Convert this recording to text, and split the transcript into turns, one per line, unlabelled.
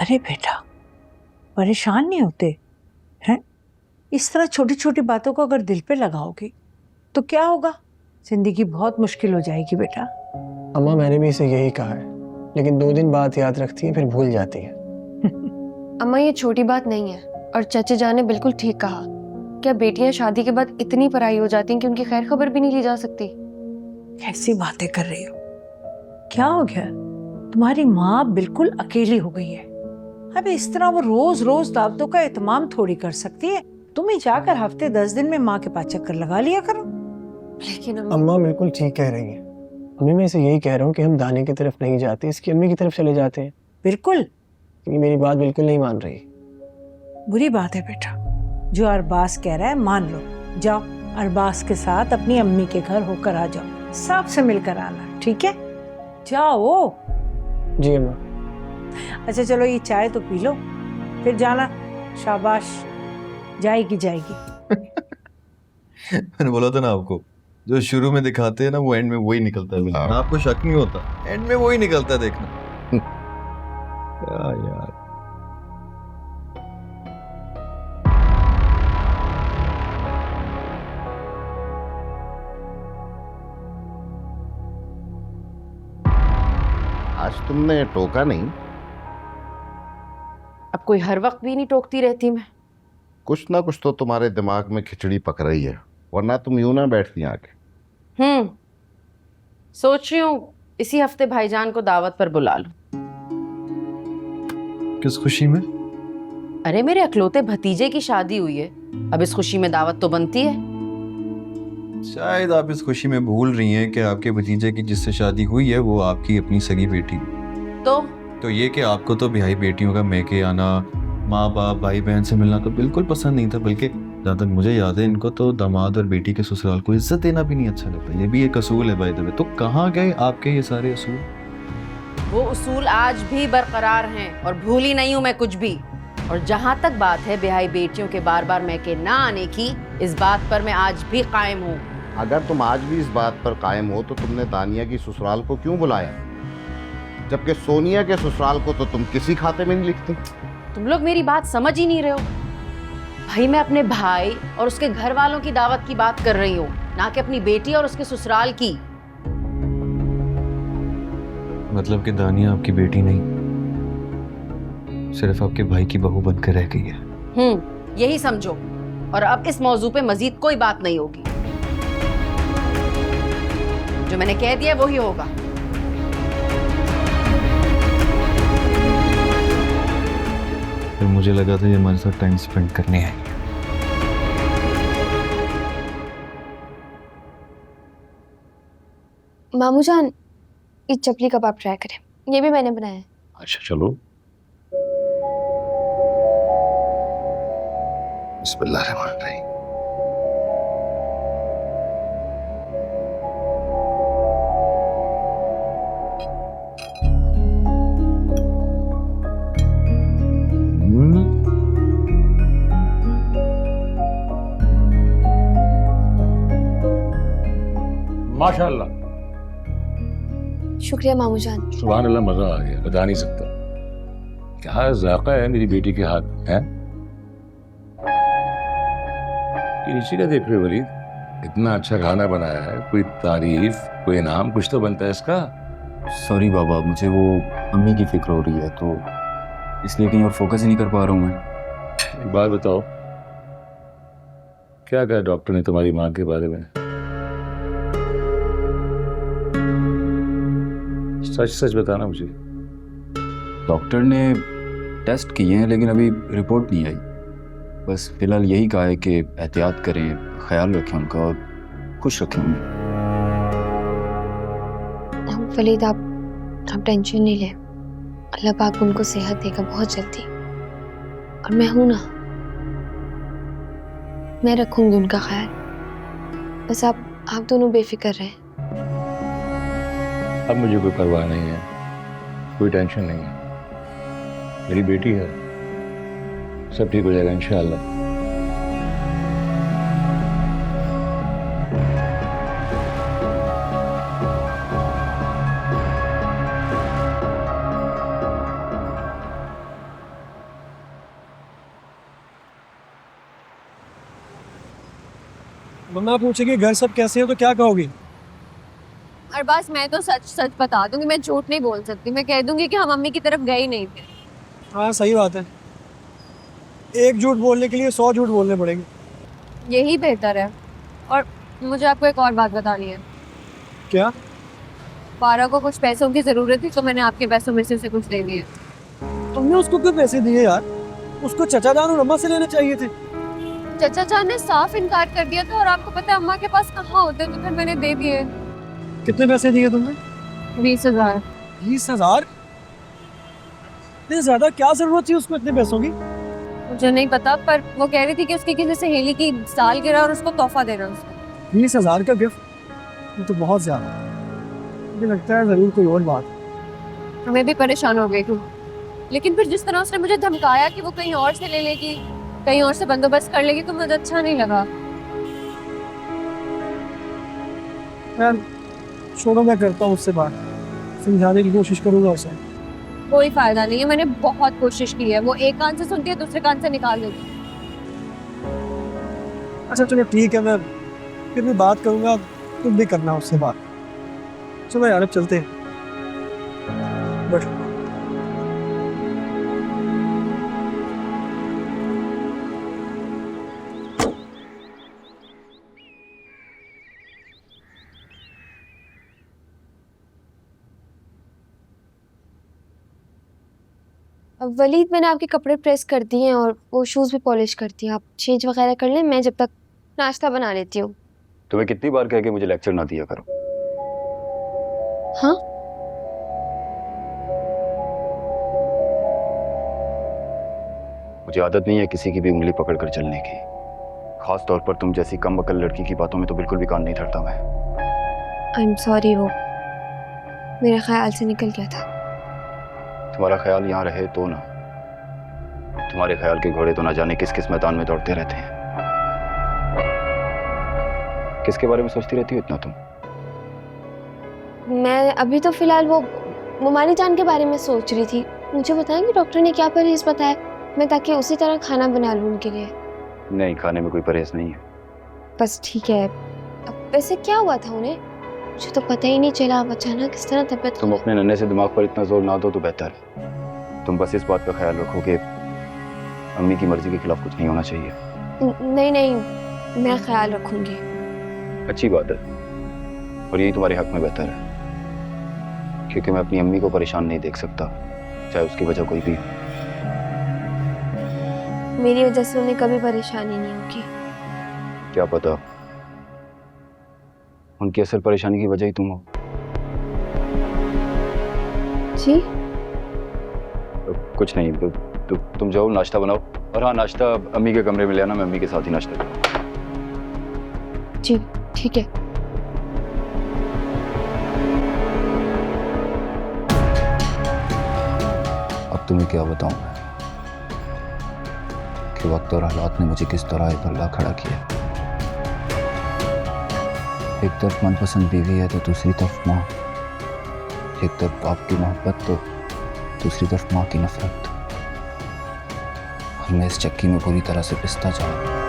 अरे बेटा, परेशान नहीं होते हैं? इस तरह छोटी छोटी बातों को अगर दिल पे लगाओगे तो क्या होगा? जिंदगी बहुत मुश्किल हो जाएगी बेटा।
अम्मा, मैंने भी इसे यही कहा है, लेकिन 2 दिन बाद याद रखती है, फिर भूल जाती है।
अम्मा, ये छोटी बात नहीं है और चचे जान ने बिल्कुल ठीक कहा। क्या बेटियां शादी के बाद इतनी पराई हो जाती हैं कि उनकी खैर खबर भी नहीं ली जा सकती?
कैसी बातें कर रही हो? क्या हो गया? तुम्हारी माँ बिल्कुल अकेली हो गई है। अब इस तरह वो रोज रोज दावतों का एहतमाम थोड़ी कर सकती है। तुम ही जाकर हफ्ते 10 दिन में माँ के पास चक्कर लगा लिया करो।
लेकिन
अम्मा बिल्कुल ठीक कह रही है। अम्मी, मैं इसे यही कह रहा हूँ कि हम दानिया की तरफ नहीं जाते, इसकी अम्मी की तरफ चले जाते हैं।
बिल्कुल।
ये मेरी बात बिल्कुल नहीं मान रही।
बुरी बात है बेटा, जो अरबाज कह रहा है मान लो। जाओ अरबाज के साथ अपनी अम्मी के घर होकर आ जाओ, सबसे मिलकर आना, ठीक है? जाओ।
जी अम्मा।
अच्छा चलो, ये चाय तो पी लो, फिर जाना। शाबाश, जाएगी जाएगी।
मैंने बोला था ना आपको, जो शुरू में दिखाते हैं ना वो एंड में वही निकलता है। बिल्कुल आपको शक नहीं होता, एंड में वही निकलता है, देखना। क्या यार।
आज तुमने टोका नहीं?
अब कोई हर वक्त भी नहीं टोकती रहती मैं।
कुछ ना कुछ तो तुम्हारे दिमाग में खिचड़ी पक रही है, वरना तुम यूं ना बैठती आके।
सोच रही हूँ इसी हफ्ते भाईजान को दावत पर बुला लूं।
किस खुशी में?
अरे मेरे अकलौते भतीजे की शादी हुई है, अब इस खुशी में दावत तो बनती है।
शायद आप इस खुशी में भूल रही हैं कि आपके भतीजे की जिससे शादी हुई है वो आपकी अपनी सगी बेटी।
तो
ये कि आपको तो भाई बेटियों का मैके आना, माँ बाप भाई बहन से मिलना तो बिल्कुल पसंद नहीं था, बल्कि जहाँ तक मुझे याद है इनको तो दामाद और बेटी के ससुराल को इज्जत देना भी नहीं अच्छा लगता। ये भी एक असूल है बाय द वे। तो कहाँ गए आपके ये सारे असूल?
वो उसूल आज भी बरकरार हैं और भूली नहीं हूं मैं कुछ भी। और जहां तक बात है ब्याही बेटियों के बार बार मैके ना आने की, इस बात पर मैं आज भी कायम हूँ।
अगर तुम आज भी इस बात पर कायम हो तो तुमने दानिया की ससुराल को क्यों बुलाया, जबकि सोनिया के ससुराल को तो तुम किसी खाते में नहीं लिखती?
तुम लोग मेरी बात समझ ही नहीं रहे हो भाई। मैं अपने भाई और उसके घर वालों की दावत की बात कर रही हूँ, ना कि अपनी बेटी और उसके ससुराल की।
मतलब कि दानिया आपकी बेटी नहीं, सिर्फ आपके भाई की बहू बनकर रह गई है।
यही समझो। और अब इस मौजू पे मजीद कोई बात नहीं होगी। जो मैंने कह दिया वही होगा।
फिर मुझे लगा था ये हमारे साथ टाइम स्पेंड करने आई है।
मामू जान, ये चपली कबाब ट्राई करें, ये भी मैंने बनाया है।
अच्छा चलो। बिस्मिल्लाहिर्रहमानिर्रहीम।
माशाल्लाह,
शुक्रिया मामू जान।
सुभान अल्लाह, मजा आ गया, बता नहीं सकता क्या जायका है मेरी बेटी के हाथ है। ये नीचे क्या देख रहे हो वलीद? इतना अच्छा खाना बनाया है, कोई तारीफ कोई इनाम कुछ तो बनता है इसका।
सॉरी बाबा, मुझे वो अम्मी की फिक्र हो रही है तो इसलिए कहीं और फोकस ही नहीं कर पा रहा हूँ मैं।
एक बात बताओ, क्या कहा डॉक्टर ने तुम्हारी माँ के बारे में? सच सच बताना मुझे।
डॉक्टर ने टेस्ट किए हैं लेकिन अभी रिपोर्ट नहीं आई। बस फिलहाल यही कहा है कि एहतियात करें, ख्याल रखें उनका और खुश रखें उन्हें।
वलीद, आप टेंशन नहीं लें, अल्लाह पाक उनको सेहत देगा बहुत जल्दी। और मैं हूं ना, मैं रखूंगी उनका ख्याल। बस आप दोनों बेफिक्र रहें।
अब मुझे कोई परवाह नहीं है, कोई टेंशन नहीं है। मेरी बेटी है, सब ठीक हो जाएगा इंशाअल्लाह।
मम्मा पूछेगी घर सब कैसे हो तो क्या कहोगी?
अरबाज मैं तो सच सच बता दूंगी, मैं झूठ नहीं बोल सकती। मैं कह दूंगी कि हम मम्मी की तरफ गए ही नहीं थे।
हाँ सही बात है, एक झूठ बोलने के लिए 100 झूठ बोलने पड़ेंगे।
यही बेहतर है। और मुझे आपको एक और बात बतानी है।
क्या?
पारा को कुछ पैसों की ज़रूरत थी तो मैंने आपके पैसों में से उसे कुछ दे दिए।
तुमने उसको क्यों पैसे दिए यार? उसको चचा जान और अम्मा से लेने चाहिए थे।
चचा चाचा ने साफ इनकार कर दिया था और आपको पता है अम्मा के पास कहाँ होते, तो फिर मैंने दे दिए।
कितने पैसे दिए तुमने?
20,000।
20,000? इतने ज्यादा क्या जरूरत थी उसको इतने पैसों की?
मुझे नहीं पता, पर वो कह रही थी कि उसकी किसी सहेली की सालगिरह और उसको तोहफा देना उसको।
20,000 का गिफ्ट? ये तो बहुत ज्यादा। मुझे लगता है जरूर कोई और बात।
मैं भी परेशान हो गई हूँ, लेकिन फिर जिस तरह उसने मुझे धमकाया कि वो कहीं और से ले लेगी, कहीं और से बंदोबस्त कर लेगी, तो मुझे अच्छा नहीं लगा।
यार छोड़ो, मैं करता हूँ उससे बात, समझाने की कोशिश करूंगा उसे।
कोई फायदा नहीं है, मैंने बहुत कोशिश की है। वो एक कान से सुनती है, दूसरे कान से निकाल देती है।
अच्छा चलो ठीक है, मैं फिर भी बात करूंगा, तुम भी करना उससे बात। चलो यार अब चलते हैं, बैठो।
वलीद मैंने आपके कपड़े प्रेस कर दिए हैं और वो शूज़ भी पॉलिश कर दिए। आप चेंज वगैरह कर लें, मैं जब तक नाश्ता बना लेती हूँ।
तुम्हें कितनी बार कह के मुझे लेक्चर ना दिया करो।
हाँ
मुझे आदत नहीं है किसी की भी उंगली पकड़कर चलने की, खास तौर पर तुम जैसी कम अकल लड़की की बातों में तो बिल्कुल भी कान नहीं धरता मैं।
आई एम सॉरी, वो मेरे ख्याल से निकल गया था।
तुम्हारा ख्याल यहाँ रहे तो ना, तुम्हारे ख्याल के घोड़े तो ना जाने किस किस मैदान में दौड़ते रहते हैं। किसके बारे में सोचती रहती हो इतना तुम?
मैं अभी तो फिलहाल वो मुमानी जान के बारे में सोच रही थी। मुझे बताएं कि डॉक्टर ने क्या परहेज बताया, मैं ताकि उसी तरह खाना बना लूँ उनके लिए।
नहीं, खाने में कोई परहेज नहीं है।
बस ठीक है। अब वैसे क्या हुआ था उन्हें? मुझे तो पता ही नहीं चला, अचानक किस तरह तबीयत।
तुम अपने नन्हे से दिमाग पर इतना जोर ना दो तो बेहतर है। तुम बस इस बात का ख्याल रखो कि अम्मी की मर्जी के खिलाफ कुछ नहीं होना चाहिए।
नहीं नहीं, मैं ख्याल रखूंगी।
अच्छी बात है, और यही तुम्हारे हक में बेहतर है, क्योंकि मैं अपनी अम्मी को परेशान नहीं देख सकता, चाहे उसकी वजह कोई भी हो।
मेरी वजह से उन्हें कभी परेशानी नहीं होगी।
क्या पता, उनकी असल परेशानी की वजह ही तुम हो।
जी
कुछ नहीं, तुम जाओ नाश्ता बनाओ, और हाँ नाश्ता अम्मी के कमरे में ले आना, मैं अम्मी के साथ ही नाश्ता करूँ।
जी ठीक है।
अब तुम्हें क्या बताऊं मैं कि वक्त और हालात ने मुझे किस तरह इधर खड़ा किया। एक तरफ मनपसंद बीवी है तो दूसरी तरफ माँ, एक तरफ बाप की मोहब्बत तो दूसरी तरफ माँ की नफरत, और मैं इस चक्की में पूरी तरह से पिसता जा रहा हूं।